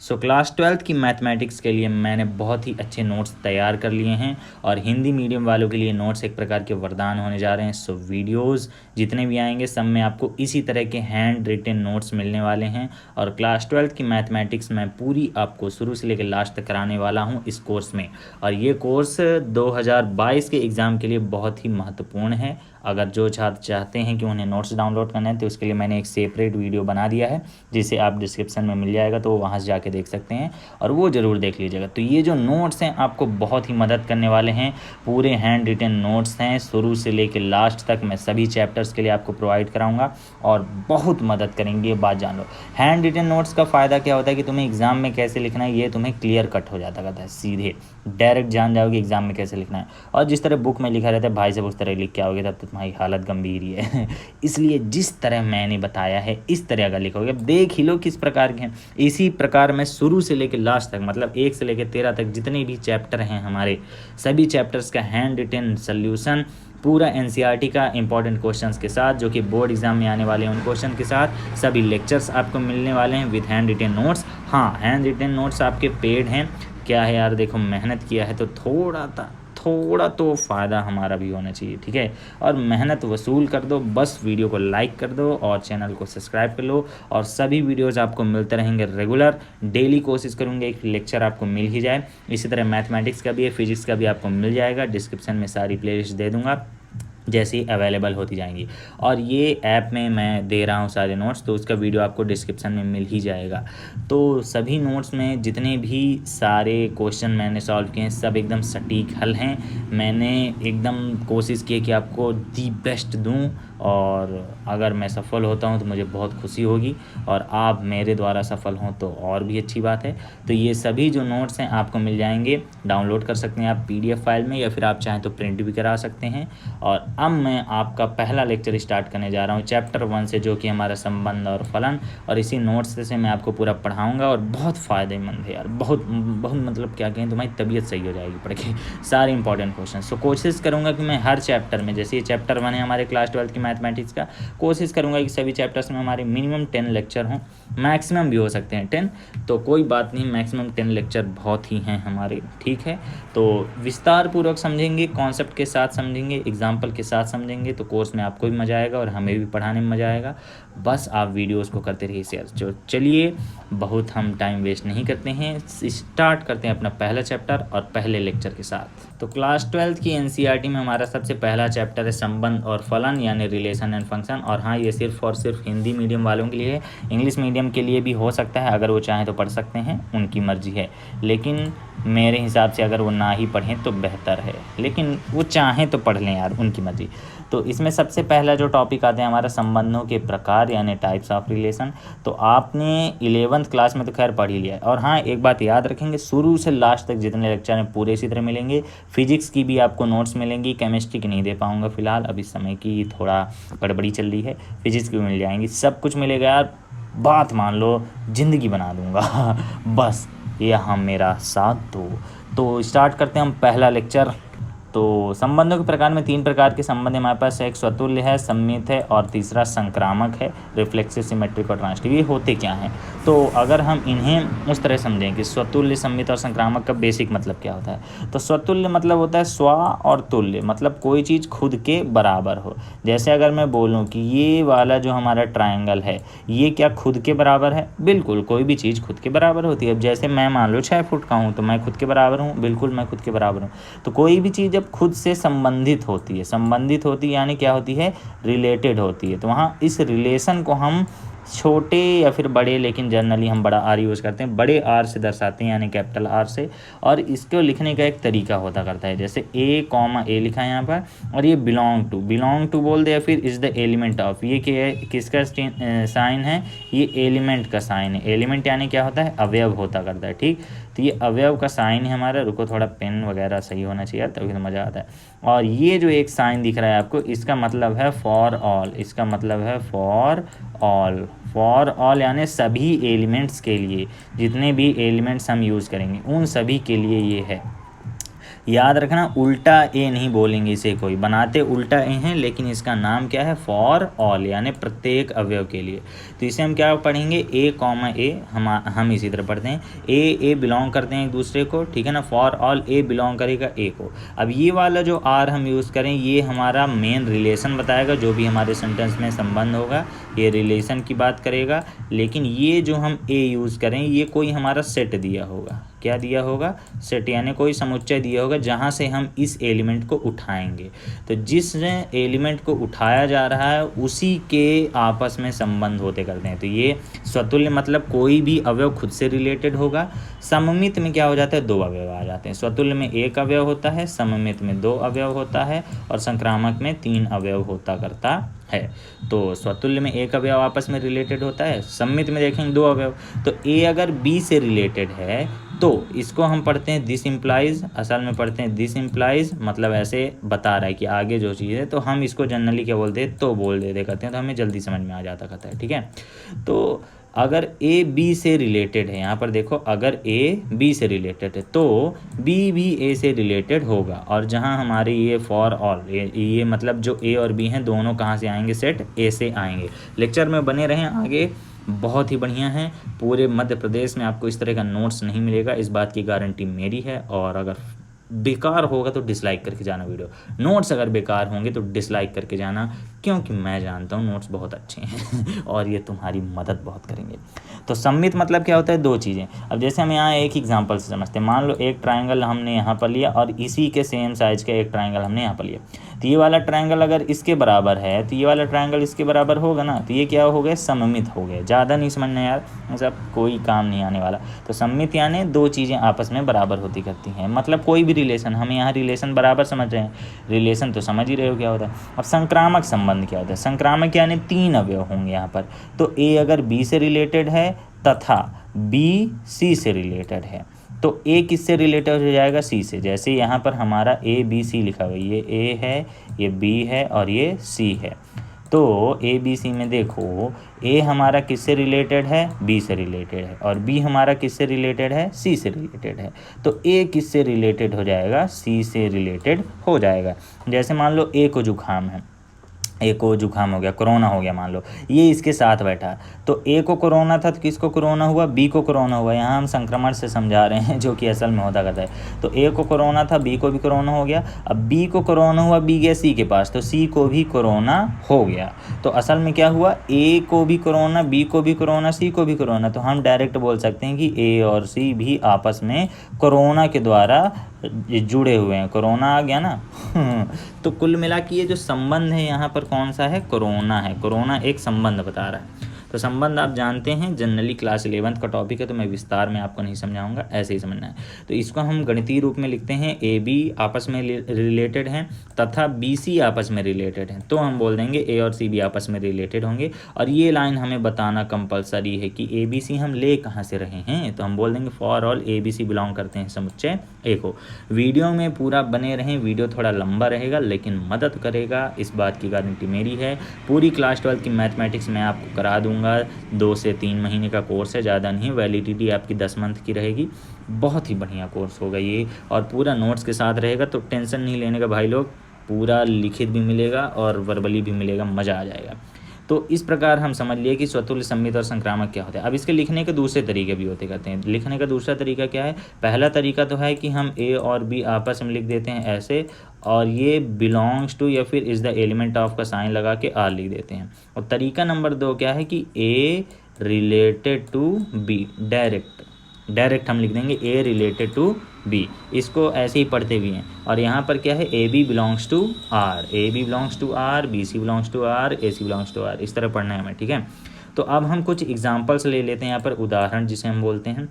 So class 12th की mathematics के लिए मैंने बहुत ही अच्छे नोट्स तैयार कर लिए हैं और हिंदी मीडियम वालों के लिए नोट्स एक प्रकार के वरदान होने जा रहे हैं। सो वीडियोस जितने भी आएंगे सब में आपको इसी तरह के हैंड रिटन नोट्स मिलने वाले हैं और क्लास 12th की मैथमेटिक्स मैं पूरी आपको शुरू से लेकर लास्ट तक कराने वाला हूं इस कोर्स में। और ये कोर्स 2022 के एग्ज़ाम के लिए बहुत ही महत्वपूर्ण है। अगर जो छात्र चाहते हैं कि उन्हें नोट्स डाउनलोड करना है तो उसके लिए मैंने एक सेपरेट वीडियो बना दिया है जिसे आप डिस्क्रिप्शन में मिल जाएगा, तो वहाँ से जाके देख सकते हैं और वो ज़रूर देख लीजिएगा। तो ये जो नोट्स हैं आपको बहुत ही मदद करने वाले हैं, पूरे हैंड रिटन नोट्स हैं, शुरू से लेकर लास्ट तक मैं सभी चैप्टर्स के लिए आपको प्रोवाइड कराऊंगा और बहुत मदद करेंगे। ये बात जान लो। हैंड रिटन नोट्स का फ़ायदा क्या होता है कि तुम्हें एग्ज़ाम में कैसे लिखना है ये तुम्हें क्लियर कट हो जाता है, सीधे डायरेक्ट जान जाओगे एग्ज़ाम में कैसे लिखना है। और जिस तरह बुक में लिखा रहता है भाई साहब उस तरह लिख के आओगे तब तो तुम्हारी हालत गंभीर ही है। इसलिए जिस तरह मैंने बताया है इस तरह अगर लिखोगे, अब देख ही लो किस प्रकार के हैं। इसी प्रकार मैं शुरू से लेकर लास्ट तक मतलब 1 से लेकर 13 तक जितने भी चैप्टर हैं हमारे सभी चैप्टर्स का हैंड रिटन सल्यूशन पूरा एनसीईआरटी का इंपॉर्टेंट क्वेश्चंस के साथ जो कि बोर्ड एग्जाम में आने वाले हैं उन क्वेश्चन के साथ सभी लेक्चर्स आपको मिलने वाले हैं विद हैंड रिटन नोट्स। हाँ, हैंड रिटन नोट्स आपके पेड हैं। क्या है यार, देखो मेहनत किया है तो थोड़ा तो फ़ायदा हमारा भी होना चाहिए, ठीक है। और मेहनत वसूल कर दो, बस वीडियो को लाइक कर दो और चैनल को सब्सक्राइब कर लो और सभी वीडियोस आपको मिलते रहेंगे रेगुलर। डेली कोशिश करूँगा एक लेक्चर आपको मिल ही जाए। इसी तरह मैथमेटिक्स का भी है, फिजिक्स का भी आपको मिल जाएगा। डिस्क्रिप्शन में सारी प्लेलिस्ट दे दूँगा जैसी अवेलेबल होती जाएंगी। और ये ऐप में मैं दे रहा हूँ सारे नोट्स, तो उसका वीडियो आपको डिस्क्रिप्शन में मिल ही जाएगा। तो सभी नोट्स में जितने भी सारे क्वेश्चन मैंने सॉल्व किए हैं सब एकदम सटीक हल हैं। मैंने एकदम कोशिश की कि आपको दी बेस्ट दूँ और अगर मैं सफल होता हूँ तो मुझे बहुत खुशी होगी और आप मेरे द्वारा सफल हों तो और भी अच्छी बात है। तो ये सभी जो नोट्स हैं आपको मिल जाएंगे, डाउनलोड कर सकते हैं आप PDF फाइल में या फिर आप चाहें तो प्रिंट भी करा सकते हैं। और अब मैं आपका पहला लेक्चर स्टार्ट करने जा रहा हूँ चैप्टर 1 से, जो कि हमारा संबंध और फलन, और इसी नोट्स से मैं आपको पूरा पढ़ाऊँगा और बहुत फ़ायदेमंद है यार, बहुत बहुत मतलब क्या कहें, तुम्हारी तबीयत सही हो जाएगी पढ़ के सारे इंपॉर्टेंट क्वेश्चन। सो कोशिश करूँगा कि मैं हर चैप्टर में, जैसे ये चैप्टर 1 है हमारे क्लास 12 की मैथमेटिक्स का, कोशिश करूँगा कि सभी चैप्टर्स में हमारे मिनिमम 10 लेक्चर हों, मैक्सिमम भी हो सकते हैं 10, तो कोई बात नहीं, मैक्सिमम 10 लेक्चर बहुत ही हैं हमारे, ठीक है। तो विस्तार पूर्वक समझेंगे, कॉन्सेप्ट के साथ समझेंगे, एग्जाम्पल के साथ समझेंगे, तो कोर्स में आपको भी मज़ा आएगा और हमें भी पढ़ाने में मज़ा आएगा। बस आप वीडियोस को करते रहिए शेयर। चलिए बहुत हम टाइम वेस्ट नहीं करते हैं, स्टार्ट करते हैं अपना पहला चैप्टर और पहले लेक्चर के साथ। तो क्लास 12 की एनसीईआरटी में हमारा सबसे पहला चैप्टर है संबंध और फलन यानी रिलेशन एंड फंक्शन। और हाँ, ये सिर्फ और सिर्फ हिंदी मीडियम वालों के लिए है, इंग्लिश मीडियम के लिए भी हो सकता है, अगर वो चाहें तो पढ़ सकते हैं, उनकी मर्जी है। लेकिन मेरे हिसाब से अगर वो ना ही पढ़ें तो बेहतर है, लेकिन वो चाहें तो पढ़ लें यार, उनकी मर्जी। तो इसमें सबसे पहला जो टॉपिक आता है हमारा संबंधों के प्रकार यानी टाइप्स ऑफ रिलेशन। तो आपने 11th क्लास में तो खैर पढ़ ही लिया है। और हाँ, एक बात याद रखेंगे, शुरू से लास्ट तक जितने लेक्चर हैं पूरे इसी तरह मिलेंगे। फिजिक्स की भी आपको नोट्स मिलेंगी, केमिस्ट्री की नहीं दे पाऊँगा फिलहाल, अभी समय की थोड़ा गड़बड़ी चल रही है। फिजिक्स की भी मिल जाएंगी, सब कुछ मिलेगा यार, बात मान लो ज़िंदगी बना दूँगा। बस यहाँ मेरा साथ दो। तो स्टार्ट करते हैं हम पहला लेक्चर। तो संबंधों के प्रकार में 3 प्रकार के संबंध हमारे पास, एक स्वतुल्य है, सममित है और तीसरा संक्रामक है, रिफ्लेक्सिव, सिमेट्रिक और ट्रांजिटिव। ये होते क्या हैं? तो अगर हम इन्हें उस तरह समझें कि स्वतुल्य, सममित और संक्रामक का बेसिक मतलब क्या होता है, तो स्वतुल्य मतलब होता है स्व और तुल्य, मतलब कोई चीज़ खुद के बराबर हो। जैसे अगर मैं बोलूँ कि ये वाला जो हमारा ट्राइंगल है ये क्या खुद के बराबर है? बिल्कुल, कोई भी चीज़ खुद के बराबर होती है। अब जैसे मैं मान लो 6 फुट का हूँ तो मैं खुद के बराबर हूँ, बिल्कुल मैं खुद के बराबर हूँ। तो कोई भी चीज़ जब खुद से संबंधित होती है यानी क्या होती है? रिलेटेड होती है। तो वहाँ इस रिलेशन को हम छोटे या फिर बड़े, लेकिन जनरली हम बड़ा आर यूज़ करते हैं, बड़े आर से दर्शाते हैं यानी कैपिटल आर से। और इसको लिखने का एक तरीका होता करता है, जैसे A, लिखा है यहाँ पर, और ये बिलोंग टू बोल दे या फिर इज़ द एलिमेंट ऑफ, ये क्या है, किसका साइन है? ये एलिमेंट का साइन है। एलिमेंट यानी क्या होता है? अवयव होता करता है, ठीक। तो ये अवयव का साइन है हमारा। रुको, थोड़ा पेन वगैरह सही होना चाहिए तभी तो मज़ा आता है। और ये जो एक साइन दिख रहा है आपको, इसका मतलब है फॉर ऑल, इसका मतलब है फॉर ऑल यानी सभी एलिमेंट्स के लिए, जितने भी एलिमेंट्स हम यूज़ करेंगे उन सभी के लिए ये है। याद रखना उल्टा ए नहीं बोलेंगे इसे, कोई बनाते उल्टा ए हैं लेकिन इसका नाम क्या है, फॉर ऑल, यानी प्रत्येक अवयव के लिए। तो इसे हम क्या पढ़ेंगे, ए कॉमा ए, हम इसी तरह पढ़ते हैं, ए बिलोंग करते हैं एक दूसरे को, ठीक है ना। फॉर ऑल ए बिलोंग करेगा ए को। अब ये वाला जो आर हम यूज़ करें ये हमारा मेन रिलेशन बताएगा, जो भी हमारे सेंटेंस में संबंध होगा ये रिलेशन की बात करेगा। लेकिन ये जो हम ए यूज़ करें ये कोई हमारा सेट दिया होगा, क्या दिया होगा, सेट, यानी कोई समुच्चय दिया होगा जहाँ से हम इस एलिमेंट को उठाएंगे। तो जिस एलिमेंट को उठाया जा रहा है उसी के आपस में संबंध होते करते हैं। तो ये स्वतुल्य मतलब कोई भी अवयव खुद से रिलेटेड होगा। सममित में क्या हो जाता है, दो अवयव आ जाते हैं। स्वतुल्य में एक अवयव होता है, सममित में दो अवयव होता है और संक्रामक में तीन अवयव होता करता है। तो स्वतुल्य में एक अवयव आपस में रिलेटेड होता है, सममित में देखेंगे दो अवयव। तो ए अगर बी से रिलेटेड है तो इसको हम पढ़ते हैं दिस इम्प्लाइज, असल में पढ़ते हैं दिस इम्प्लाइज, मतलब ऐसे बता रहा है कि आगे जो चीज़ है। तो हम इसको जनरली क्या बोलते हैं, तो बोल देते करते हैं, तो हमें जल्दी समझ में आ जाता करता है, ठीक है। तो अगर ए बी से रिलेटेड है, यहाँ पर देखो अगर ए बी से रिलेटेड है तो बी भी ए से रिलेटेड होगा। और जहाँ हमारे ये फॉर ऑल, ये मतलब जो ए और बी हैं दोनों कहाँ से आएंगे, सेट ए से आएंगे। लेक्चर में बने रहें आगे, बहुत ही बढ़िया है। पूरे मध्य प्रदेश में आपको इस तरह का नोट्स नहीं मिलेगा, इस बात की गारंटी मेरी है। और अगर बेकार होगा तो डिसलाइक करके जाना वीडियो, नोट्स अगर बेकार होंगे तो डिसलाइक करके जाना, क्योंकि मैं जानता हूँ नोट्स बहुत अच्छे हैं और ये तुम्हारी मदद बहुत करेंगे। तो सममित मतलब क्या होता है, दो चीज़ें। अब जैसे हम यहाँ एक एग्जांपल से समझते हैं, मान लो एक ट्रायंगल हमने यहाँ पर लिया और इसी के सेम साइज का एक ट्रायंगल हमने यहाँ पर लिया। तो ये वाला ट्रायंगल अगर इसके बराबर है तो ये वाला ट्रायंगल इसके बराबर होगा ना, तो ये क्या हो गया, सममित हो गया। ज़्यादा नहीं समझना यार, मतलब कोई काम नहीं आने वाला। तो सममित यानी दो चीज़ें आपस में बराबर होती करती हैं, मतलब कोई भी रिलेशन, हम यहाँ रिलेशन बराबर समझ रहे हैं, रिलेशन तो समझ ही रहे हो क्या होता है। अब संक्रामक संबंध क्या होता है, संक्रामक यानी तीन अवयव होंगे यहाँ पर। तो ए अगर बी से रिलेटेड है तथा बी सी से रिलेटेड है तो ए किससे रिलेटेड हो जाएगा, सी से। जैसे यहाँ पर हमारा ए बी सी लिखा हुआ है, ये ए है, ये बी है और ये सी है। तो ए बी सी में देखो ए हमारा किससे रिलेटेड है, बी से रिलेटेड है, और बी हमारा किससे रिलेटेड है, सी से रिलेटेड है। तो ए किससे रिलेटेड हो जाएगा, सी से रिलेटेड हो जाएगा। जैसे मान लो ए को जुकाम है, ए को जुकाम हो गया, कोरोना हो गया मान लो, ये इसके साथ बैठा। तो ए को कोरोना था तो किसको कोरोना हुआ, बी को कोरोना हुआ। यहाँ हम संक्रमण से समझा रहे हैं जो कि असल में होता करता है। तो ए को कोरोना था, बी को भी कोरोना हो गया। अब बी को कोरोना हुआ, बी गया सी के पास, तो सी को भी कोरोना हो गया। तो असल में क्या हुआ, ए को भी कोरोना, बी को भी कोरोना, सी को भी कोरोना। तो हम डायरेक्ट बोल सकते हैं कि ए और सी भी आपस में कोरोना के द्वारा जुड़े हुए हैं। कोरोना आ गया ना तो कुल मिला के ये जो संबंध है यहाँ पर कौन सा है, कोरोना है। कोरोना एक संबंध बता रहा है। तो संबंध आप जानते हैं, जनरली क्लास 11th का टॉपिक है तो मैं विस्तार में आपको नहीं समझाऊंगा, ऐसे ही समझना है। तो इसको हम गणितीय रूप में लिखते हैं, ए बी आपस में रिलेटेड हैं तथा बी सी आपस में रिलेटेड हैं, तो हम बोल देंगे ए और सी भी आपस में रिलेटेड होंगे। और ये लाइन हमें बताना कंपलसरी है कि ए बी सी हम ले कहाँ से रहे हैं, तो हम बोल देंगे for all A B C belong करते हैं समुच्चय ए को। वीडियो में पूरा बने रहें, वीडियो थोड़ा लंबा रहेगा लेकिन मदद करेगा, इस बात की गारंटी मेरी है। पूरी क्लास 12 की मैथमेटिक्स मैं आपको करा दूँगा। 2 से 3 महीने का कोर्स है, ज़्यादा नहीं। वैलिडिटी आपकी 10 मंथ की रहेगी। बहुत ही बढ़िया कोर्स होगा ये, और पूरा नोट्स के साथ रहेगा, तो टेंशन नहीं लेने का भाई लोग। पूरा लिखित भी मिलेगा और वर्बली भी मिलेगा, मज़ा आ जाएगा। तो इस प्रकार हम समझ लिए कि स्वतुल्य, सममित और संक्रामक क्या होता है। अब इसके लिखने के दूसरे तरीके भी होते करते हैं। लिखने का दूसरा तरीका क्या है, पहला तरीका तो है कि हम ए और बी आपस में लिख देते हैं ऐसे, और ये बिलोंग्स टू या फिर इज़ द एलिमेंट ऑफ का साइन लगा के आर लिख देते हैं। और तरीका नंबर 2 क्या है कि ए रिलेटेड टू बी, डायरेक्ट हम लिख देंगे ए रिलेटेड टू बी, इसको ऐसे ही पढ़ते भी हैं। और यहाँ पर क्या है, A B belongs to R, A B belongs to R, B C belongs to R, A C belongs to R, इस तरह पढ़ना है हमें, ठीक है। तो अब हम कुछ एग्जांपल्स ले लेते हैं यहाँ पर, उदाहरण जिसे हम बोलते हैं।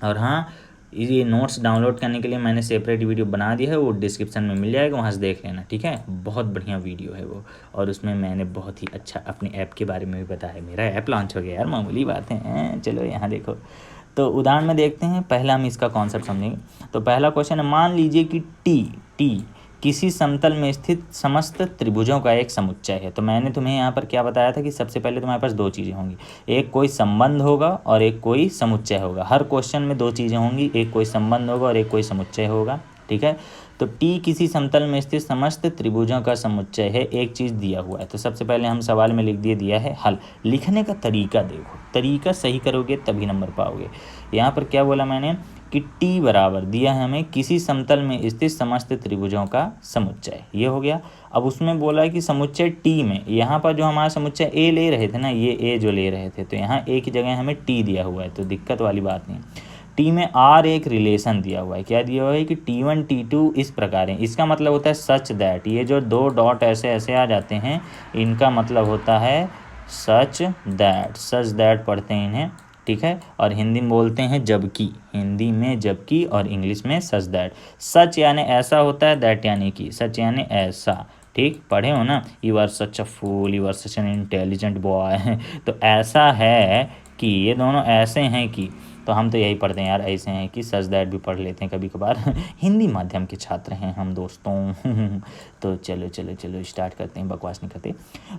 और हाँ, ये नोट्स डाउनलोड करने के लिए मैंने सेपरेट वीडियो बना दिया है, वो डिस्क्रिप्शन में मिल जाएगा, वहाँ से देख लेना, ठीक है। बहुत बढ़िया वीडियो है वो, और उसमें मैंने बहुत ही अच्छा अपने ऐप के बारे में भी बताया। मेरा ऐप लॉन्च हो गया यार, मामूली बात है। चलो यहाँ देखो, तो उदाहरण में देखते हैं। पहला हम इसका कॉन्सेप्ट समझेंगे। तो पहला क्वेश्चन है, मान लीजिए कि टी किसी समतल में स्थित समस्त त्रिभुजों का एक समुच्चय है। तो मैंने तुम्हें यहाँ पर क्या बताया था कि सबसे पहले तुम्हारे पास दो चीज़ें होंगी, एक कोई संबंध होगा और एक कोई समुच्चय होगा। हर क्वेश्चन में दो चीज़ें होंगी, एक कोई संबंध होगा और एक कोई समुच्चय होगा, ठीक है। तो टी किसी समतल में स्थित समस्त त्रिभुजों का समुच्चय है, एक चीज़ दिया हुआ है। तो सबसे पहले हम सवाल में लिख दिया है हल। लिखने का तरीका देखो, तरीका सही करोगे तभी नंबर पाओगे। यहाँ पर क्या बोला मैंने कि टी बराबर दिया है हमें किसी समतल में स्थित समस्त त्रिभुजों का समुच्चय, ये हो गया। अब उसमें बोला है कि समुच्चय टी में, यहाँ पर जो हमारा समुच्चय ए ले रहे थे ना, ये ए जो ले रहे थे, तो यहाँ ए की जगह हमें टी दिया हुआ है, तो दिक्कत वाली बात नहीं। टी में आर एक रिलेशन दिया हुआ है, क्या दिया हुआ है कि T1 T2 इस प्रकार है। इसका मतलब होता है सच दैट, ये जो दो डॉट ऐसे ऐसे आ जाते हैं इनका मतलब होता है सच दैट पढ़ते हैं इन्हें, ठीक है। और हिंदी में बोलते हैं जबकि, हिंदी में जबकि और इंग्लिश में सच दैट। सच यानी ऐसा होता है, दैट यानी कि, सच यानी ऐसा, ठीक, पढ़े हो ना। You are such a fool, you are such an intelligent boy. तो ऐसा है कि, ये दोनों ऐसे हैं कि, तो हम तो यही पढ़ते हैं यार, ऐसे हैं कि, सच दैट भी पढ़ लेते हैं कभी कभार। हिंदी माध्यम के छात्र हैं हम दोस्तों। तो चलो चलो चलो स्टार्ट करते हैं, बकवास नहीं करते।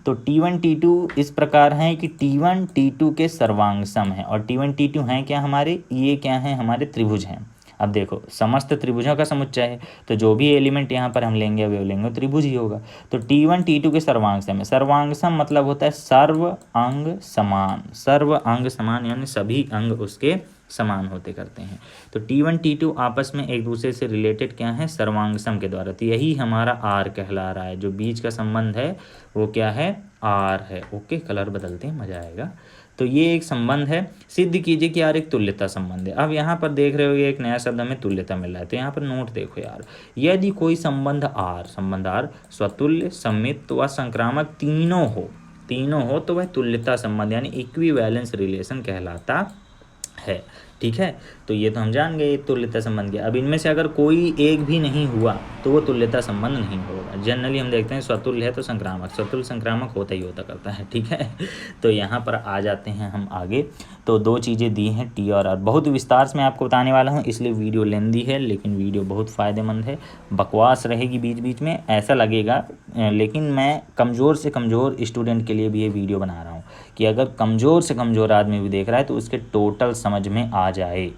तो T1 T2 इस प्रकार है कि T1 T2 के सर्वांग सम है, और T1 T2 हैं क्या हमारे, ये क्या हैं हमारे त्रिभुज हैं। अब देखो समस्त त्रिभुजों का समुच्चय है, तो जो भी एलिमेंट यहाँ पर हम लेंगे वो लेंगे त्रिभुज ही होगा। तो T1 T2 के सर्वांग सम है। सर्वांग सम मतलब होता है सर्व अंग समान, सर्व अंग समान यानी सभी अंग उसके समान होते करते हैं। तो T1 T2 आपस में एक दूसरे से रिलेटेड क्या है, सर्वांग सम के द्वारा। तो यही हमारा आर कहला रहा है, जो बीच का संबंध है वो क्या है, आर है। ओके, कलर बदलते हैं, मजा आएगा। तो ये एक संबंध है, सिद्ध कीजिए कि यार एक तुल्यता संबंध है। अब यहाँ पर देख रहे हो ये एक नया शब्द हमें तुल्यता मिल रहा है, तो यहाँ पर नोट देखो यार, यदि कोई संबंध आर स्वतुल्य, सम्मित व संक्रामक तीनों हो तो वह तुल्यता संबंध यानी इक्विवेलेंस रिलेशन कहलाता है, ठीक है। तो ये तो हम जान गए तुल्यता संबंध के। अब इनमें से अगर कोई एक भी नहीं हुआ तो वो तुल्यता संबंध नहीं होगा। जनरली हम देखते हैं स्वतुल्य है तो संक्रामक, स्वतुल्य संक्रामक होता ही होता करता है, ठीक है। तो यहाँ पर आ जाते हैं हम आगे। तो दो चीज़ें दी हैं टी और आर, बहुत विस्तार से मैं आपको बताने वाला हूँ, इसलिए वीडियो लेंदी है, लेकिन वीडियो बहुत फ़ायदेमंद है। बकवास रहेगी बीच बीच में ऐसा लगेगा, लेकिन मैं कमज़ोर से कमज़ोर स्टूडेंट के लिए भी ये वीडियो बना रहा हूँ कि अगर कमज़ोर से कमज़ोर आदमी भी देख रहा है तो उसके टोटल समझ में आ जाए।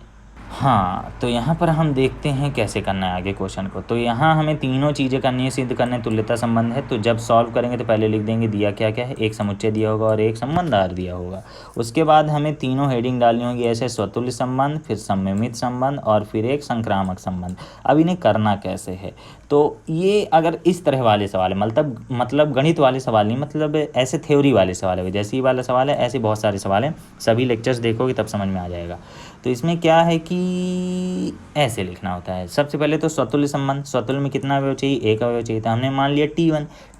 हाँ, तो यहाँ पर हम देखते हैं कैसे करना है आगे क्वेश्चन को। तो यहाँ हमें तीनों चीज़ें करनी है, सिद्ध करने तुल्यता संबंध है। तो जब सॉल्व करेंगे तो पहले लिख देंगे दिया क्या क्या है, एक समुच्चय दिया होगा और एक संबंध आर दिया होगा। उसके बाद हमें तीनों हेडिंग डालनी होगी, ऐसे स्वतुल्य संबंध, फिर सममित संबंध और फिर एक संक्रामक संबंध। अब इन्हें करना कैसे है, तो ये अगर इस तरह वाले सवाल है, मतलब गणित वाले सवाल नहीं, मतलब ऐसे थ्योरी वाले सवाल है, जैसे ही वाला सवाल है ऐसे बहुत सारे सवाल हैं, सभी लेक्चर्स देखोगे तब समझ में आ जाएगा। तो इसमें क्या है कि ऐसे लिखना होता है। सबसे पहले तो स्वतुल्य संबंध, स्वतुल्य में कितना अवयव चाहिए, एक अवयव चाहिए, तो हमने मान लिया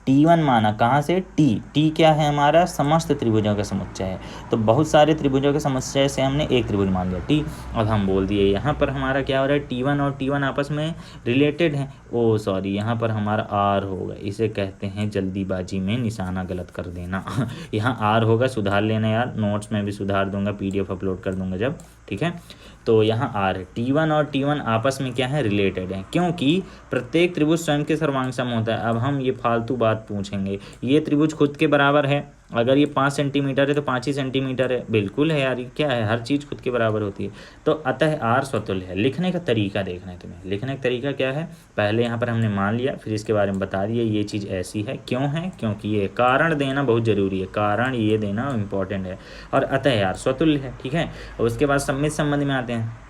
T1 माना, कहाँ से, टी क्या है हमारा, समस्त त्रिभुजों का समुच्चय है। तो बहुत सारे त्रिभुजों के समुच्चय से हमने एक त्रिभुज मान लिया टी। अब हम बोल दिए यहाँ पर हमारा क्या हो रहा है, T1 और T1 आपस में रिलेटेड हैं। ओ सॉरी, यहाँ पर हमारा आर होगा, इसे कहते हैं जल्दीबाजी में निशाना गलत कर देना। यहाँ आर होगा, सुधार लेना यार, नोट्स में भी सुधार दूंगा, PDF अपलोड कर दूंगा जब, ठीक है। तो यहाँ आर है, T1 और T1 आपस में क्या है, रिलेटेड है, क्योंकि प्रत्येक त्रिभुज स्वयं के सर्वांग सम होता है। अब हम ये फालतू बात पूछेंगे, ये त्रिभुज खुद के बराबर है, अगर ये 5 सेंटीमीटर है तो 5 ही सेंटीमीटर है, बिल्कुल है यार, ये क्या है, हर चीज़ खुद के बराबर होती है। तो अतः आर स्वतुल्य है। लिखने का तरीका देखना है तुम्हें, लिखने का तरीका क्या है, पहले यहाँ पर हमने मान लिया, फिर इसके बारे में बता दिया ये चीज़ ऐसी है, क्यों है, क्योंकि ये कारण देना बहुत ज़रूरी है, कारण ये देना इंपॉर्टेंट है, और अतः यार स्वतुल्य है, ठीक है। और उसके बाद सम्मित संबंध में आते हैं।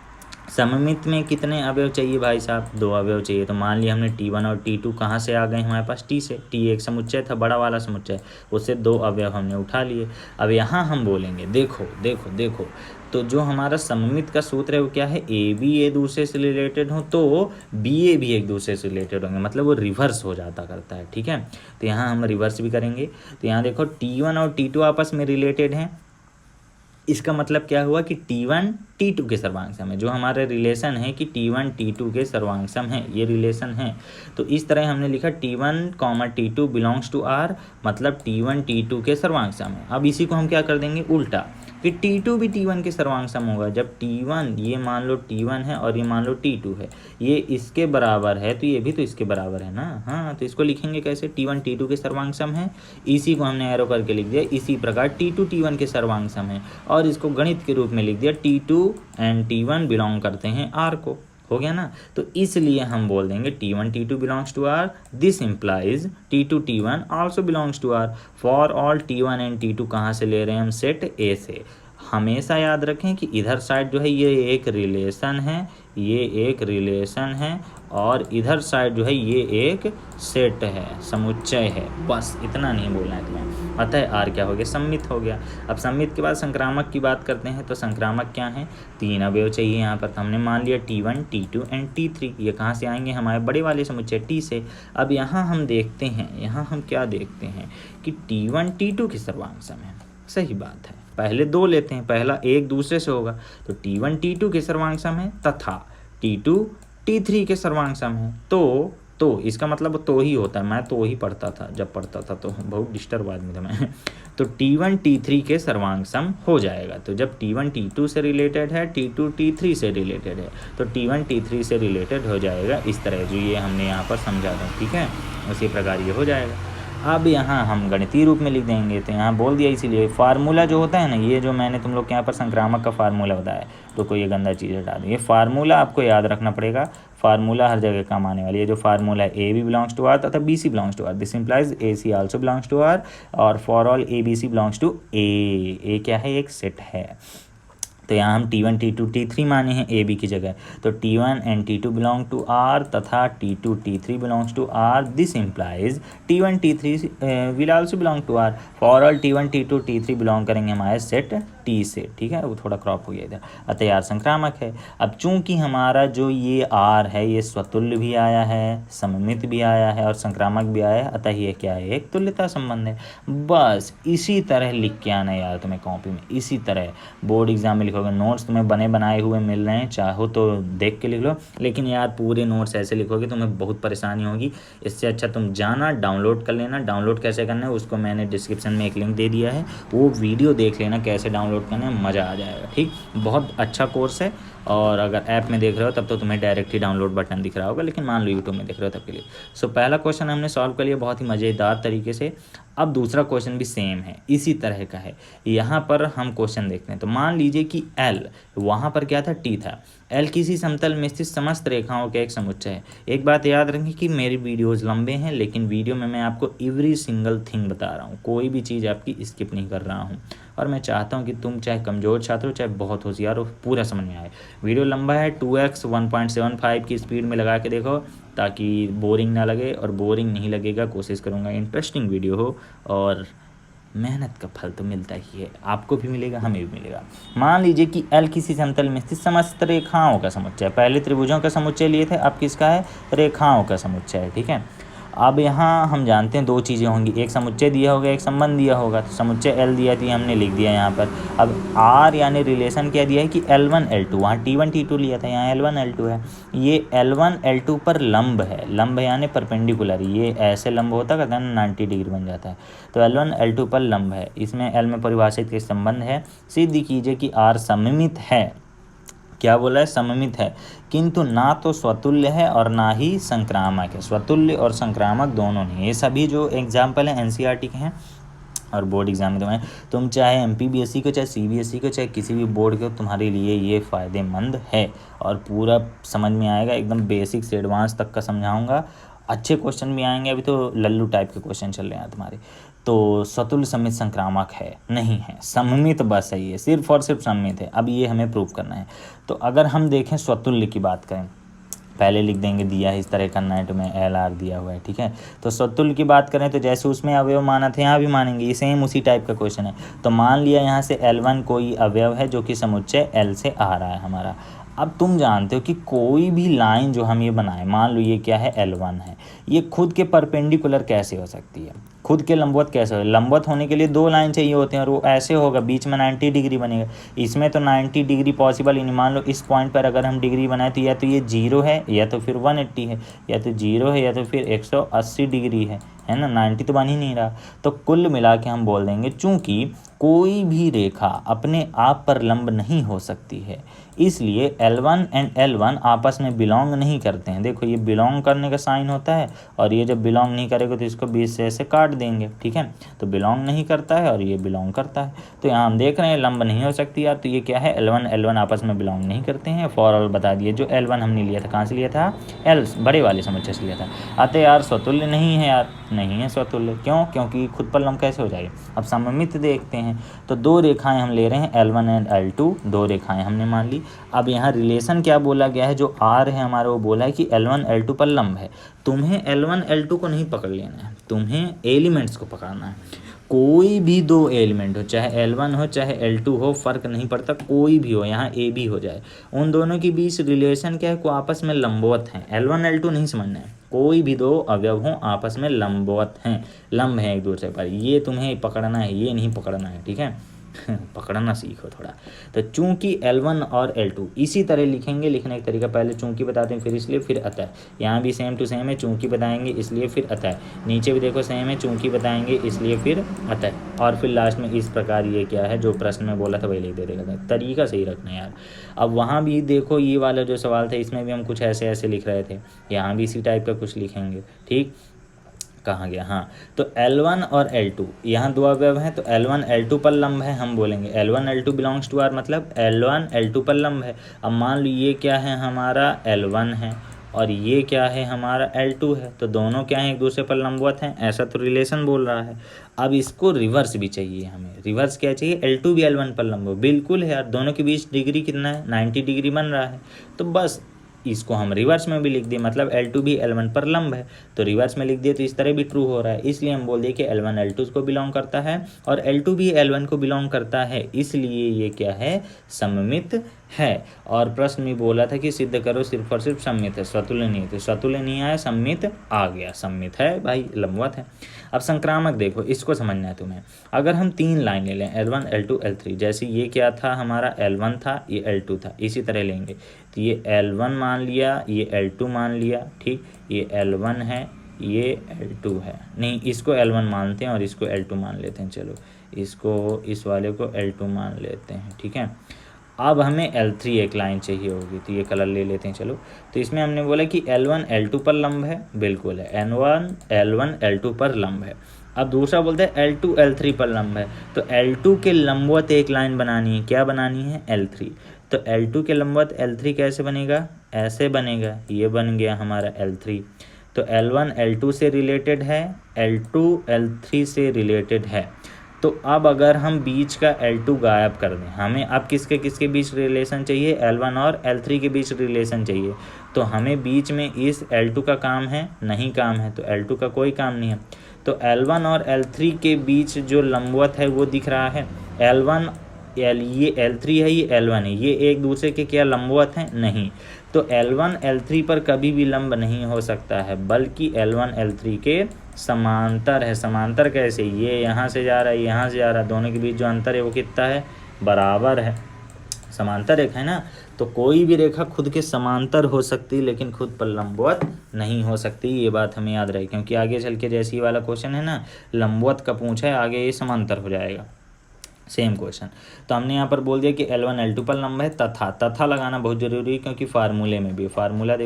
सममित में कितने अवयव चाहिए भाई साहब, 2 अवयव चाहिए। तो मान लिया हमने T1 और T2 कहाँ से आ गए हमारे पास, टी से, टी एक समुच्चय था, बड़ा वाला समुच्चय, उससे 2 अवयव हमने उठा लिए। अब यहाँ हम बोलेंगे, देखो देखो देखो, तो जो हमारा सममित का सूत्र है वो क्या है, ए बी एक दूसरे से रिलेटेड हो तो बी ए भी एक दूसरे से रिलेटेड होंगे, मतलब वो रिवर्स हो जाता करता है, ठीक है। तो यहाँ हम रिवर्स भी करेंगे। तो यहाँ देखो T1 और T2 आपस में रिलेटेड हैं, इसका मतलब क्या हुआ कि T1 T2 के सर्वांग सम है, जो हमारा रिलेशन है कि T1 T2 के सर्वांग सम है, ये रिलेशन है। तो इस तरह हमने लिखा T1, T2 belongs to R, मतलब T1 T2 के सर्वांग सम है। अब इसी को हम क्या कर देंगे उल्टा, कि T2 भी T1 के सर्वांग सम होगा। जब T1, ये मान लो T1 है और ये मान लो T2 है, ये इसके बराबर है तो ये भी तो इसके बराबर है ना। हाँ, तो इसको लिखेंगे कैसे, T1 T2 के सर्वांग सम है, इसी को हमने एरो करके लिख दिया। इसी प्रकार T2 T1 के सर्वांग सम है, और इसको गणित के रूप में लिख दिया, T2 एंड T1 बिलोंग करते हैं R को। हो गया ना। तो इसलिए हम बोल देंगे T1 T2 belongs to R, this implies T2 T1 also belongs to R। For all T1 and T2 कहाँ से ले रहे हैं हम, सेट A से। हमेशा याद रखें कि इधर साइड जो है ये एक रिलेशन है, ये एक रिलेशन है, और इधर साइड जो है ये एक सेट है, समुच्चय है। बस इतना नहीं बोलना है तुम्हें। अतः आर क्या हो गया, सम्मित हो गया। अब सम्मित के बाद संक्रामक की बात करते हैं। तो संक्रामक क्या है, 3 अवयव चाहिए यहाँ पर। तो हमने मान लिया T1 T2 एंड T3। ये कहाँ से आएंगे, हमारे बड़े वाले समुच्चय T से। अब यहाँ हम देखते हैं, यहाँ हम क्या देखते हैं कि T1 T2 की सर्वांग सम है। सही बात है, पहले 2 लेते हैं, पहला एक दूसरे से होगा। तो T1 T2 के सर्वांग सम है तथा T2 T3 के सर्वांग सम है। तो इसका मतलब तो ही होता है, मैं तो ही पढ़ता था, जब पढ़ता था तो बहुत डिस्टर्ब आदमी था मैं। तो T1 T3 के सर्वांग सम हो जाएगा। तो जब T1 T2 से रिलेटेड है, T2 T3 से रिलेटेड है, तो T1 T3 से रिलेटेड हो जाएगा इस तरह, जो ये हमने यहाँ पर समझा था, ठीक है। उसी प्रकार ये हो जाएगा। अब यहाँ हम गणितीय रूप में लिख देंगे। तो यहाँ बोल दिया, इसीलिए फार्मूला जो होता है ना, ये जो मैंने तुम लोग के यहाँ पर संक्रामक का फार्मूला बताया, तो कोई ये गंदा चीज़ हटा दो। ये फार्मूला आपको याद रखना पड़ेगा, फार्मूला हर जगह काम आने वाली है। जो फार्मूला है A B belongs to R तथा B C belongs to R, this implies A C also belongs to R, और for all A B C belongs to A क्या है, एक सेट है। तो यहाँ हम T1 T2 T3 माने हैं ए बी की जगह। तो T1 and T2 belong to R तथा T2 T3 belongs to R, this implies T1 T3 will also belong to R। For all T1 T2 T3 belong करेंगे हमारे set T से, ठीक है। वो थोड़ा क्रॉप हो गया इधर। अतः यार संक्रामक है। अब चूंकि हमारा जो ये R है ये स्वतुल्य भी आया है, सममित भी आया है और संक्रामक भी आया है, अतः ये क्या है, एक तुल्यता संबंध है। बस इसी तरह लिख के आना यार तुम्हें कॉपी में, इसी तरह बोर्ड एग्जाम में लिखोगे। नोट्स तुम्हें बने बनाए हुए मिल रहे हैं, चाहो तो देख के लिख लो, लेकिन यार पूरे नोट्स ऐसे लिखोगे तुम्हें बहुत परेशानी होगी। इससे अच्छा तुम जाना डाउनलोड कर लेना। डाउनलोड कैसे करना है उसको मैंने डिस्क्रिप्शन में एक लिंक दे दिया है, वो वीडियो देख लेना कैसे डाउनलोड करना है, मज़ा आ जाएगा, ठीक। बहुत अच्छा कोर्स है। और अगर ऐप में देख रहे हो तब तो तुम्हें डायरेक्ट ही डाउनलोड बटन दिख रहा होगा, लेकिन मान लो यूट्यूब में देख रहे हो तब के लिए। सो पहला क्वेश्चन हमने सॉल्व कर लिया बहुत ही मज़ेदार तरीके से। अब दूसरा क्वेश्चन भी सेम है, इसी तरह का है। यहाँ पर हम क्वेश्चन देखते हैं। तो मान लीजिए कि L, वहाँ पर क्या था, T था। L किसी समतल में स्थित समस्त रेखाओं का एक समुच्चय है। एक बात याद रखें कि मेरी वीडियोज़ लंबे हैं, लेकिन वीडियो में मैं आपको एवरी सिंगल थिंग बता रहा हूँ, कोई भी चीज़ आपकी स्किप नहीं कर रहा हूँ। और मैं चाहता हूँ कि तुम चाहे कमज़ोर छात्र हो चाहे बहुत होशियार हो, पूरा समझ में आए। वीडियो लंबा है, 2x 1.75 की स्पीड में लगा के देखो ताकि बोरिंग ना लगे, और बोरिंग नहीं लगेगा, कोशिश करूँगा इंटरेस्टिंग वीडियो हो। और मेहनत का फल तो मिलता ही है, आपको भी मिलेगा, हमें भी मिलेगा। मान लीजिए कि L किसी समतल में स्थित समस्त रेखाओं का समुच्चय। पहले त्रिभुजों का समुच्चय लिए थे, अब किसका है, रेखाओं का समुच्चय है, ठीक है। अब यहाँ हम जानते हैं 2 चीज़ें होंगी, एक समुच्चय दिया होगा, एक संबंध दिया होगा। तो समुच्चय L दिया थी, हमने लिख दिया यहाँ पर। अब R यानी रिलेशन क्या दिया है कि L1 L2, वहाँ T1 T2 लिया था, यहाँ L1 L2 है। ये L1 L2 पर लंब है, लंब यानी परपेंडिकुलर, ये ऐसे लंब होता कहता है ना, 90 डिग्री बन जाता है। तो L1 L2 पर लंब है, इसमें L में परिभाषित के संबंध है। सिद्ध कीजिए कि R सममित है। क्या बोला है, सममित है, किंतु ना तो स्वतुल्य है और ना ही संक्रामक है। स्वतुल्य और संक्रामक दोनों नहीं। ये सभी जो एग्जाम्पल हैं NCERT के हैं और बोर्ड एग्जाम में तुम्हें, तुम चाहे MPBSC को, चाहे CBSE को, चाहे किसी भी बोर्ड के, तुम्हारे लिए ये फ़ायदेमंद है और पूरा समझ में आएगा। एकदम बेसिक से एडवांस तक का समझाऊंगा। अच्छे क्वेश्चन भी आएंगे, अभी तो लल्लू टाइप के क्वेश्चन चल रहे हैं तुम्हारे। तो स्वतुल्य सममित संक्रामक है नहीं है, सममित बस है, ये सिर्फ और सिर्फ सममित है। अब ये हमें प्रूव करना है। तो अगर हम देखें स्वतुल्य की बात करें, पहले लिख देंगे, दिया है इस तरह करना है, तो मैं LR दिया हुआ है, ठीक है। तो स्वतुल्य की बात करें तो जैसे उसमें अवयव माना था यहाँ भी मानेंगे, ये सेम उसी टाइप का क्वेश्चन है। तो मान लिया यहाँ से L1 कोई अवयव है जो कि समुच्चय L से आ रहा है हमारा। अब तुम जानते हो कि कोई भी लाइन जो हम ये बनाए, मान लो ये क्या है, L1 है, ये खुद के परपेंडिकुलर कैसे हो सकती है, खुद के लंबवत कैसे हो। लंबवत होने के लिए 2 लाइन चाहिए होते हैं और वो ऐसे होगा, बीच में 90 डिग्री बनेगा। इसमें तो 90 डिग्री पॉसिबल ही नहीं। मान लो इस पॉइंट पर अगर हम डिग्री बनाए तो या तो ये 0 है या तो फिर 180 है, या तो 0 है या तो फिर 180 डिग्री है ना, 90 तो बन ही नहीं रहा। तो कुल मिला के हम बोल देंगे, चूँकि कोई भी रेखा अपने आप पर लंब नहीं हो सकती है, इसलिए L1 एंड L1 आपस में बिलोंग नहीं करते हैं। देखो ये बिलोंग करने का साइन होता है, और ये जब बिलोंग नहीं करेगा तो इसको बीच से ऐसे काट देंगे, ठीक है। तो बिलोंग नहीं करता है और ये बिलोंग करता है। तो यहाँ हम देख रहे हैं लंब नहीं हो सकती यार, तो ये क्या है, L1 आपस में बिलोंग नहीं करते हैं। फॉर ऑल बता दिए। जो L1 हमने लिया था कहाँ से लिया था, एल बड़े वाले समुच्चय से लिया था। अतः यार स्वतुल्य नहीं है यार, नहीं है स्वतुल्य। क्यों? क्योंकि खुद पर लंब कैसे हो जाएगा। अब सममित देखते हैं, तो दो रेखाएं हम ले रहे हैं L1 एंड L2, दो रेखाएं हमने मान ली। अब यहाँ रिलेशन क्या बोला गया है, जो R है हमारा वो बोला है कि L1 L2 पर लंब है। तुम्हें L1 L2 को नहीं पकड़ लेना है, तुम्हें एलिमेंट्स को पकड़ना है। कोई भी दो एलिमेंट हो, चाहे L1 हो चाहे L2 हो, फर्क नहीं पड़ता, कोई भी हो, यहाँ ए बी हो जाए, उन दोनों के बीच रिलेशन क्या है, को आपस में लंबवत हैं। L1 L2 नहीं समझना है, कोई भी दो अवयव हों आपस में लंबवत हैं, लंब है एक दूसरे पर, ये तुम्हें पकड़ना है, ये नहीं पकड़ना है, ठीक है। पकड़ना सीखो थोड़ा। तो चूंकि L1 और L2 इसी तरह लिखेंगे, लिखने का तरीका पहले चूंकि बताते हैं, फिर इसलिए, फिर अतः। यहाँ भी सेम टू सेम है, चूंकि बताएंगे इसलिए फिर अतः। नीचे भी देखो सेम है, चूंकि बताएंगे इसलिए फिर अतः, और फिर लास्ट में इस प्रकार ये क्या है जो प्रश्न में बोला था वही लिख देगा। तरीका सही रखना यार। अब वहाँ भी देखो ये वाला जो सवाल था इसमें भी हम कुछ ऐसे ऐसे लिख रहे थे, यहाँ भी इसी टाइप का कुछ लिखेंगे, ठीक। कहाँ गया, हाँ। तो L1 और L2 यहाँ दो अवयव हैं, तो L1 L2 पर लंब है, हम बोलेंगे L1 L2 belongs to R, मतलब L1 L2 पर लंब है। अब मान लो ये क्या है, हमारा L1 है और ये क्या है, हमारा L2 है, तो दोनों क्या हैं, एक दूसरे पर लंबवत हैं, ऐसा तो रिलेशन बोल रहा है। अब इसको रिवर्स भी चाहिए हमें। रिवर्स क्या चाहिए, L2 भी L1 पर लंब हो, बिल्कुल है यार, दोनों के बीच डिग्री कितना है, 90 डिग्री बन रहा है। तो बस इसको हम रिवर्स में भी लिख दिए, मतलब L2 भी L1 पर लंब है, तो रिवर्स में लिख दिए तो इस तरह भी ट्रू हो रहा है। इसलिए हम बोल दिए कि L1 L2 को बिलोंग करता है और L2 भी L1 को बिलोंग करता है, इसलिए ये क्या है, सममित है। और प्रश्न में बोला था कि सिद्ध करो सिर्फ और सिर्फ सममित है, स्वतुल्य नहीं है, तो स्वतुल्य नहीं आया, सममित आ गया। सममित है भाई, लंबवत है। अब संक्रामक देखो, इसको समझना है तुम्हें। अगर हम तीन लाइन ले लें L1 L2 L3, जैसे ये क्या था, हमारा L1 था, ये L2 था, इसी तरह लेंगे तो ये L1 मान लिया, ये L2 मान लिया, ठीक। ये L1 है, ये L2 है, नहीं इसको L1 मानते हैं और इसको L2 मान लेते हैं। चलो इसको, इस वाले को L2 मान लेते हैं, ठीक है। अब हमें L3 एक लाइन चाहिए होगी, तो ये कलर ले लेते हैं। चलो तो इसमें हमने बोला कि L1 L2 पर लंब है, बिल्कुल है, L1 L2 पर लंब है। अब दूसरा बोलते हैं L2 L3 पर लंब है, तो L2 के लंबवत एक लाइन बनानी है, क्या बनानी है, L3। तो L2 के लंबवत L3 कैसे बनेगा, ऐसे बनेगा, ये बन गया हमारा L3। तो L1 L2 से रिलेटेड है, L2 L3 से रिलेटेड है। तो अब अगर हम बीच का L2 गायब कर दें, हमें अब किसके किसके बीच रिलेशन चाहिए, L1 और L3 के बीच रिलेशन चाहिए, तो हमें बीच में इस L2 का काम है, नहीं काम है, तो L2 का कोई काम नहीं है। तो L1 और L3 के बीच जो लंबवत है वो दिख रहा है, L1 ये L3 है, ये L1 है, ये एक दूसरे के क्या लंबवत हैं, नहीं। तो L1 L3 पर कभी भी लंब नहीं हो सकता है, बल्कि L1 L3 के समांतर है। समांतर कैसे, ये यहाँ से जा रहा है, यहाँ से जा रहा है, दोनों के बीच जो अंतर है वो कितना है, बराबर है। समांतर रेखा है ना, तो कोई भी रेखा खुद के समांतर हो सकती लेकिन खुद पर लंबवत नहीं हो सकती, ये बात हमें याद रहे, क्योंकि आगे चल के जैसे ही वाला क्वेश्चन है ना, लंबवत का पूछा है, आगे ये समांतर हो जाएगा, सेम क्वेश्चन। तो हमने यहाँ पर बोल दिया कि L1 L2 पर लंब है, तथा लगाना बहुत जरूरी है, क्योंकि फार्मूले में भी, फार्मूला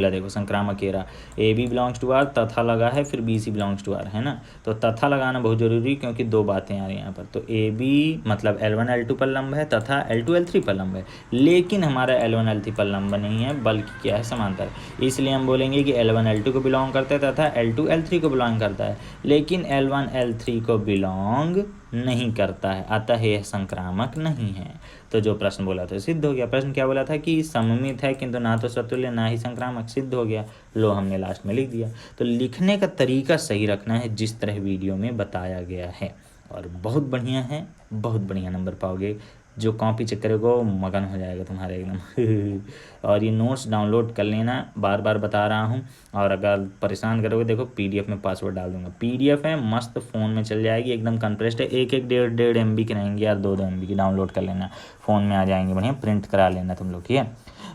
देखो संक्रामक घेरा, A B belongs to R, तथा लगा है, फिर B C belongs to R, है ना। तो तथा लगाना बहुत जरूरी, क्योंकि दो बातें आ रही हैं यहाँ पर। तो ए बी मतलब L1 L2 पर लंब है, तथा L2 L3 पर लंब है, लेकिन हमारा L1 L3 पर लंब नहीं है, बल्कि क्या है, समांतर। इसलिए हम बोलेंगे कि L1 L2 को बिलोंग करता है तथा L2 L3 को बिलोंग करता है, लेकिन L1 L3 को बिलोंग नहीं करता है, अतः यह संक्रामक नहीं है। तो जो प्रश्न बोला था सिद्ध हो गया। प्रश्न क्या बोला था कि सममित है किंतु ना तो स्वतुल्य ना ही संक्रामक, सिद्ध हो गया। लो हमने लास्ट में लिख दिया। तो लिखने का तरीका सही रखना है जिस तरह वीडियो में बताया गया है, और बहुत बढ़िया है, बहुत बढ़िया नंबर पाओगे। जो कॉपी चेक करेगा वो मगन हो जाएगा तुम्हारे एकदम। और ये नोट्स डाउनलोड कर लेना, बार बार बता रहा हूँ। और अगर परेशान करोगे देखो PDF में पासवर्ड डाल दूंगा, PDF है मस्त, फ़ोन में चल जाएगी, एकदम कंप्रेस्ड है, एक 1.5 MB के रहेंगे यार, 2 MB की डाउनलोड कर लेना, फ़ोन में आ जाएंगे, बढ़िया प्रिंट करा लेना तुम लोग, ठीक है।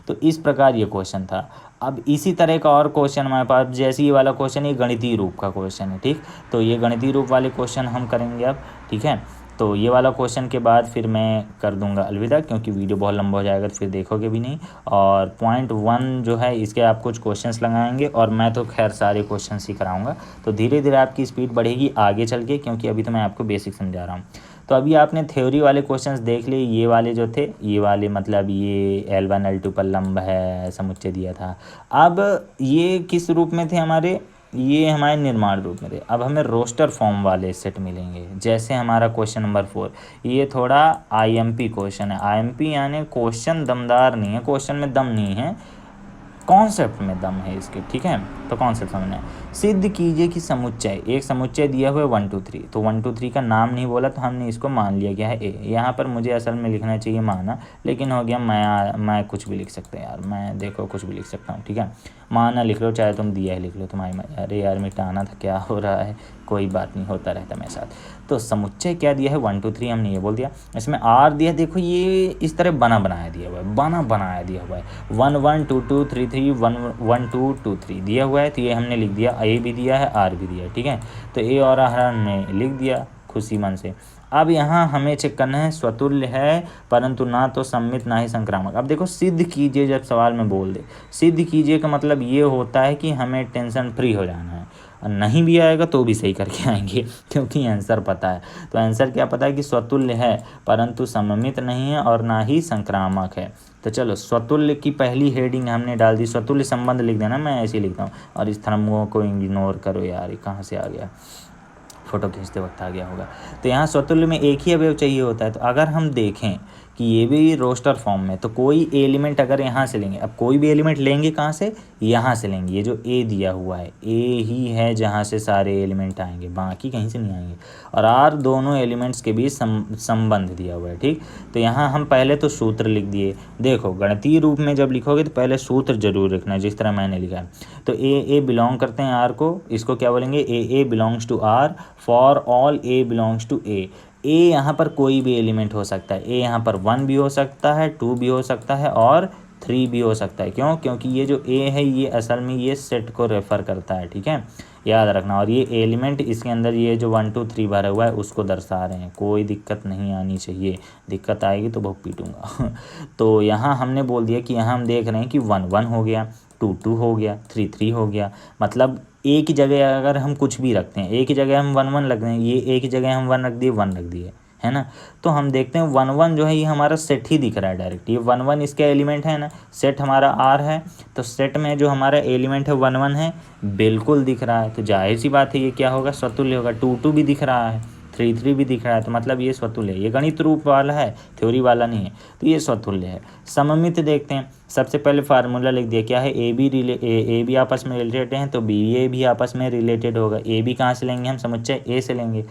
तो इस प्रकार ये क्वेश्चन था। अब इसी तरह का और क्वेश्चन हमारे पास, जैसे ये वाला क्वेश्चन, ये गणितीय रूप का क्वेश्चन है, ठीक। तो ये गणितीय रूप वाले क्वेश्चन हम करेंगे अब, ठीक है। तो ये वाला क्वेश्चन के बाद फिर मैं कर दूंगा अलविदा, क्योंकि वीडियो बहुत लंबा हो जाएगा तो फिर देखोगे भी नहीं। और पॉइंट 1 जो है इसके आप कुछ क्वेश्चंस लगाएंगे और मैं तो खैर सारे क्वेश्चंस ही कराऊंगा, तो धीरे धीरे आपकी स्पीड बढ़ेगी आगे चल के, क्योंकि अभी तो मैं आपको बेसिक समझा रहा हूँ। तो अभी आपने थ्योरी वाले क्वेश्चंस देख लिए, ये वाले जो थे, ये वाले मतलब ये L1 L2 पर लंब है, समुच्चय दिया था। अब ये किस रूप में थे हमारे, ये हमारे निर्माण रूप में थे। अब हमें रोस्टर फॉर्म वाले सेट मिलेंगे, जैसे हमारा क्वेश्चन नंबर 4, ये थोड़ा IMP क्वेश्चन है। IMP यानी क्वेश्चन दमदार नहीं है, क्वेश्चन में दम नहीं है, कॉन्सेप्ट में दम है इसके, ठीक है। तो कॉन्सेप्ट समझना है। सिद्ध कीजिए कि समुच्चय, एक समुच्चय दिया हुआ है 1 2 3, तो 1 2 3 का नाम नहीं बोला तो हमने इसको मान लिया गया है ए। यहाँ पर मुझे असल में लिखना चाहिए माना, लेकिन हो गया मैं कुछ भी लिख सकते हैं यार, मैं देखो कुछ भी लिख सकता हूँ, ठीक है। माना लिख लो, चाहे तुम दिया है लिख लो, तुम्हारी अरे यार मिटाना था, क्या हो रहा है, कोई बात नहीं, होता रहता मेरे साथ। तो समुच्चय क्या दिया है 1 2 3, हमने ये बोल दिया। इसमें आर दिया, देखो ये इस तरह बना बनाया दिया हुआ है, बना बनाया दिया हुआ है, 1 1 2 2 3 3 1 1 2 2 3 दिया हुआ है। तो ये हमने लिख दिया, ए भी दिया है आर भी दिया है, ठीक है। तो ए और आर हमने लिख दिया खुशी मन से। अब यहाँ हमें चेक करना है, स्वतुल्य है परंतु ना तो सम्मित ना ही संक्रामक। अब देखो सिद्ध कीजिए जब सवाल में बोल दे, सिद्ध कीजिए का मतलब ये होता है कि हमें टेंशन फ्री हो जाना है, और नहीं भी आएगा तो भी सही करके आएंगे क्योंकि आंसर पता है। तो आंसर क्या पता है कि स्वतुल्य है परंतु सममित नहीं है और ना ही संक्रामक है। तो चलो स्वतुल्य की पहली हेडिंग हमने डाल दी, स्वतुल्य संबंध लिख देना, मैं ऐसे ही लिखता हूँ। और इस थर्मो को इग्नोर करो यार, ये कहाँ से आ गया, फोटो खींचते वक्त आ गया होगा। तो यहाँ स्वतुल्य में एक ही अवयव चाहिए होता है। तो अगर हम देखें कि ये भी रोस्टर फॉर्म में, तो कोई एलिमेंट अगर यहाँ से लेंगे, अब कोई भी एलिमेंट लेंगे कहाँ से, यहाँ से लेंगे। ये जो ए दिया हुआ है, ए ही है जहाँ से सारे एलिमेंट आएंगे, बाकी कहीं से नहीं आएंगे। और आर दोनों एलिमेंट्स के बीच संबंध दिया हुआ है, ठीक। तो यहाँ हम पहले तो सूत्र लिख दिए। देखो गणितीय रूप में जब लिखोगे तो पहले सूत्र जरूर लिखना है, जिस तरह मैंने लिखा है। तो ए बिलोंग करते हैं आर को, इसको क्या बोलेंगे, A belongs to or for all A belongs to A. ए यहाँ पर कोई भी एलिमेंट हो सकता है, ए यहाँ पर 1 भी हो सकता है, 2 भी हो सकता है और 3 भी हो सकता है। क्यों, क्योंकि ये जो ए है ये असल में ये सेट को रेफ़र करता है, ठीक है, याद रखना। और ये एलिमेंट इसके अंदर ये जो 1 2 3 भरा हुआ है उसको दर्शा रहे हैं, कोई दिक्कत नहीं आनी चाहिए, दिक्कत आएगी तो बहुत पीटूंगा तो यहाँ हमने बोल दिया कि यहाँ हम देख रहे हैं कि 1 1 हो गया, 2 2 हो गया, 3 3 हो गया। मतलब एक ही जगह अगर हम कुछ भी रखते हैं, एक ही जगह हम 1 1 रख दें, ये एक ही जगह हम 1 रख दिए, 1 रख दिए, है ना। तो हम देखते हैं 1 1 जो है ये हमारा सेट ही दिख रहा है डायरेक्ट, ये 1 1 इसका एलिमेंट है ना, सेट हमारा आर है, तो सेट में जो हमारा एलिमेंट है 1 1 है, बिल्कुल दिख रहा है। तो जाहिर सी बात है ये क्या होगा, स्वतुल्य होगा। 2 2 भी दिख रहा है, 3 3 भी दिख रहा है, तो मतलब ये स्वतुल्य है। ये गणित रूप वाला है, थ्योरी वाला नहीं है, तो ये स्वतुल्य है। सममित देखते हैं, सबसे पहले फार्मूला लिख दिया, क्या है, ए बी आपस में रिलेटेड हैं तो बी ए भी आपस में रिलेटेड होगा। ए बी कहाँ से लेंगे हम, समुच्चय ए से लेंगे।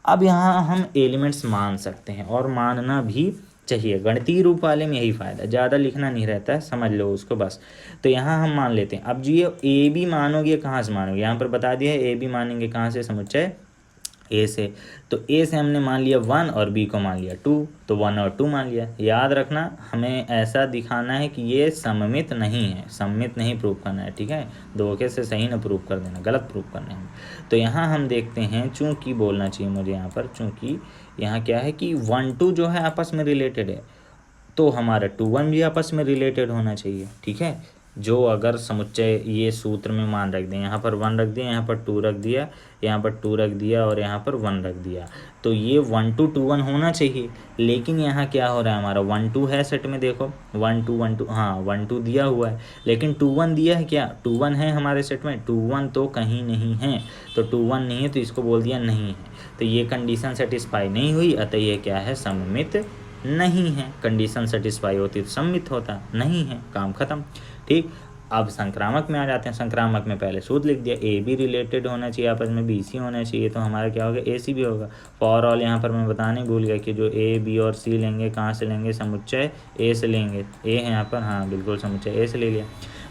अब यहाँ हम एलिमेंट्स मान सकते हैं और मानना भी चाहिए, गणितीय रूप वाले में यही फ़ायदा, ज़्यादा लिखना नहीं रहता है, समझ लो उसको बस। तो यहाँ हम मान लेते हैं। अब ये ए बी मानोगे कहाँ से मानोगे, यहाँ पर बता दिया है ए बी मानेंगे कहाँ से, समुच्चय ए से। तो ए से हमने मान लिया 1 और बी को मान लिया 2, तो 1 और 2 मान लिया। याद रखना हमें ऐसा दिखाना है कि ये सममित नहीं है, सममित नहीं प्रूव करना है, ठीक है। धोखे से सही ना प्रूव कर देना, गलत प्रूव करना है। तो यहाँ हम देखते हैं, चूँकि बोलना चाहिए मुझे यहाँ पर, चूँकि यहाँ क्या है कि 1 2 जो है आपस में रिलेटेड है, तो हमारा 2 1 भी आपस में रिलेटेड होना चाहिए, ठीक है। जो अगर समुच्चय ये सूत्र में मान रख दें, यहाँ पर 1 रख दिया, यहाँ पर 2 रख दिया, यहाँ पर 2 रख दिया और यहाँ पर 1 रख दिया, तो ये 1 2 2 1 होना चाहिए। लेकिन यहाँ क्या हो रहा है, हमारा 1 2 है सेट में, देखो 1 2 1 2, हाँ 1 2 दिया हुआ है, लेकिन 2 1 दिया है क्या, 2 1 है हमारे सेट में, 2 1 तो कहीं नहीं है। तो 2 1 नहीं है तो इसको बोल दिया नहीं है, तो ये कंडीशन सेटिस्फाई नहीं हुई, अतः ये क्या है, सममित नहीं है। कंडीशन सेटिस्फाई होती तो सम्मित होता, नहीं है, काम खत्म, ठीक। अब संक्रामक में आ जाते हैं। संक्रामक में पहले सूत्र लिख दिया, ए बी रिलेटेड होना चाहिए आपस में, बी सी होना चाहिए, तो हमारा क्या होगा, ए सी भी होगा। फॉर ऑल यहाँ पर मैं बताने भूल गया कि जो ए बी और सी लेंगे कहाँ से लेंगे, समुच्चय ए से लेंगे। ए है यहाँ पर, हाँ बिल्कुल समुच्चय ए से ले लिया।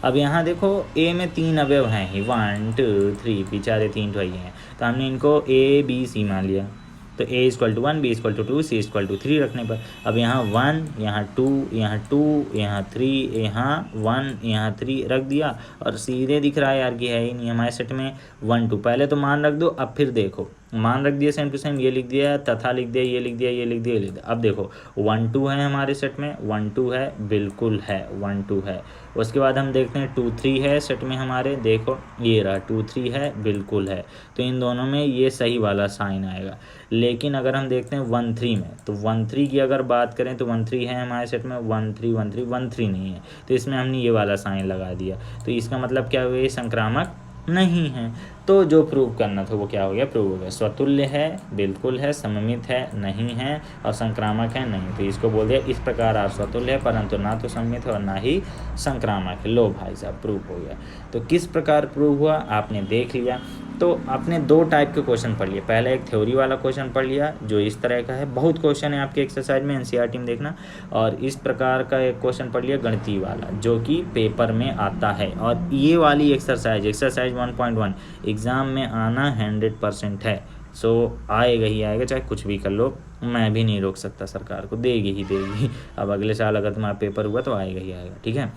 अब यहाँ देखो ए में 3 अवयव हैं ही, 1 2 3, बेचारे 3 तो ही हैं, तो हमने इनको ए बी सी मान लिया। तो a = 1, b = 2, c = 3 रखने पर, अब यहाँ 1, यहाँ 2, यहाँ 2, यहाँ 3, यहाँ 1, यहाँ 3 रख दिया, और सीधे दिख रहा है यार कि है ही नहीं हमारे सेट में 1 2, पहले तो मान रख दो, अब फिर देखो मान रख दिया सेम टू सेम, ये लिख दिया, तथा लिख दिया, ये लिख दिया, ये लिख दिया, ये लिख दिया। अब देखो 1 2 है हमारे सेट में, 1 2 है, बिल्कुल है, 1 2 है। उसके बाद हम देखते हैं 2 3 है सेट में हमारे, देखो ये रहा 2 3 है, बिल्कुल है। तो इन दोनों में ये सही वाला साइन आएगा। लेकिन अगर हम देखते हैं 1 3 में, तो 1 3 की अगर बात करें तो 1 3 है हमारे सेट में, 1 3 1 3 1 3 नहीं है, तो इसमें हमने ये वाला साइन लगा दिया। तो इसका मतलब क्या हुआ, ये संक्रामक नहीं है। तो जो प्रूव करना था वो क्या हो गया, प्रूव हो गया। स्वतुल्य है, बिल्कुल है, सममित है, नहीं है, और संक्रामक है, नहीं। तो इसको बोल दिया इस प्रकार आप स्वतुल्य है परंतु ना तो सममित है और ना ही संक्रामक है। लो भाई साहब प्रूव हो गया। तो किस प्रकार प्रूव हुआ आपने देख लिया। तो आपने 2 टाइप के क्वेश्चन पढ़ लिए। पहले एक थ्योरी वाला क्वेश्चन पढ़ लिया जो इस तरह का है, बहुत क्वेश्चन है आपके एक्सरसाइज में, एनसीईआरटी में देखना। और इस प्रकार का एक क्वेश्चन पढ़ लिया गणितीय वाला जो कि पेपर में आता है। और ये वाली एक्सरसाइज 1.1 एग्ज़ाम में आना 100% है। सो आएगा ही आएगा, चाहे कुछ भी कर लो, मैं भी नहीं रोक सकता, सरकार को देगी ही देगी। अब अगले साल अगर तुम्हारा पेपर हुआ तो आएगा ही आएगा, ठीक है।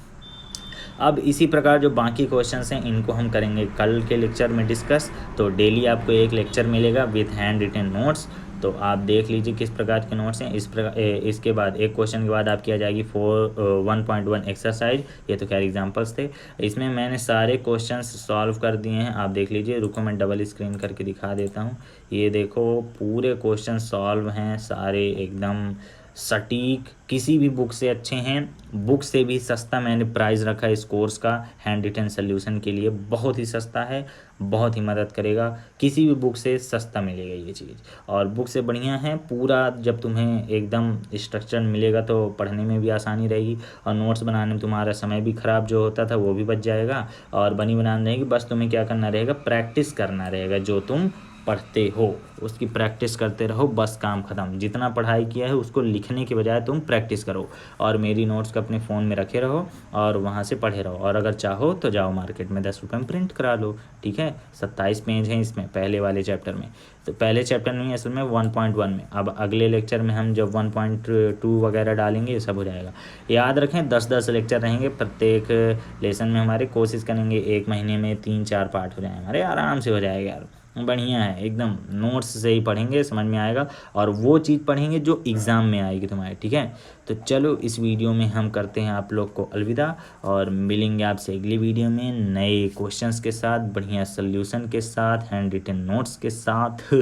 अब इसी प्रकार जो बाकी क्वेश्चंस हैं इनको हम करेंगे कल के लेक्चर में डिस्कस। तो डेली आपको एक लेक्चर मिलेगा विथ हैंड रिटन नोट्स। तो आप देख लीजिए किस प्रकार के नोट्स हैं। इस प्रकार इसके बाद एक क्वेश्चन के बाद आपकी आ जाएगी 1.1 एक्सरसाइज। ये तो खैर एग्जांपल्स थे, इसमें मैंने सारे क्वेश्चंस सॉल्व कर दिए हैं। आप देख लीजिए, रुको मैं डबल स्क्रीन करके दिखा देता हूँ। ये देखो पूरे क्वेश्चन सॉल्व हैं सारे, एकदम सटीक, किसी भी बुक से अच्छे हैं। बुक से भी सस्ता मैंने प्राइस रखा है इस कोर्स का हैंड रिटन सोल्यूशन के लिए, बहुत ही सस्ता है, बहुत ही मदद करेगा। किसी भी बुक से सस्ता मिलेगा ये चीज़, और बुक से बढ़िया है पूरा। जब तुम्हें एकदम स्ट्रक्चर मिलेगा तो पढ़ने में भी आसानी रहेगी, और नोट्स बनाने में तुम्हारा समय भी ख़राब जो होता था वो भी बच जाएगा, और बनी बनानी रहेगी। बस तुम्हें क्या करना रहेगा, प्रैक्टिस करना रहेगा। जो तुम पढ़ते हो उसकी प्रैक्टिस करते रहो, बस काम ख़त्म। जितना पढ़ाई किया है उसको लिखने के बजाय तुम प्रैक्टिस करो, और मेरी नोट्स को अपने फ़ोन में रखे रहो और वहाँ से पढ़े रहो। और अगर चाहो तो जाओ मार्केट में 10 रुपये में प्रिंट करा लो, ठीक है। 27 पेज हैं इसमें पहले वाले चैप्टर में। तो पहले चैप्टर में असल में 1.1 में, अब अगले लेक्चर में हम जब 1.2 वगैरह डालेंगे ये सब हो जाएगा। याद रखें 10-10 लेक्चर रहेंगे प्रत्येक लेसन में हमारे। कोशिश करेंगे 1 महीने में 3-4 पार्ट हो जाए हमारे, आराम से हो जाएगा यार, बढ़िया है एकदम। नोट्स से ही पढ़ेंगे, समझ में आएगा, और वो चीज़ पढ़ेंगे जो एग्ज़ाम में आएगी तुम्हारे, ठीक है। तो चलो इस वीडियो में हम करते हैं आप लोग को अलविदा, और मिलेंगे आपसे अगली वीडियो में नए क्वेश्चंस के साथ, बढ़िया सोल्यूशन के साथ, हैंड रिटन नोट्स के साथ।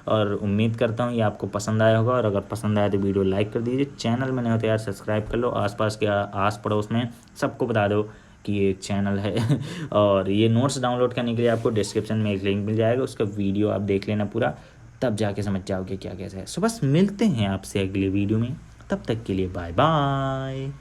और उम्मीद करता हूँ ये आपको पसंद आया होगा, और अगर पसंद आया तो वीडियो लाइक कर दीजिए। चैनल में नहीं हो तो यार सब्सक्राइब कर लो, आसपास के आस पड़ोस में सबको बता दो कि ये एक चैनल है। और ये नोट्स डाउनलोड करने के लिए आपको डिस्क्रिप्शन में एक लिंक मिल जाएगा, उसका वीडियो आप देख लेना पूरा, तब जाके समझ जाओगे क्या कैसा है। सो बस मिलते हैं आपसे अगले वीडियो में, तब तक के लिए बाय बाय।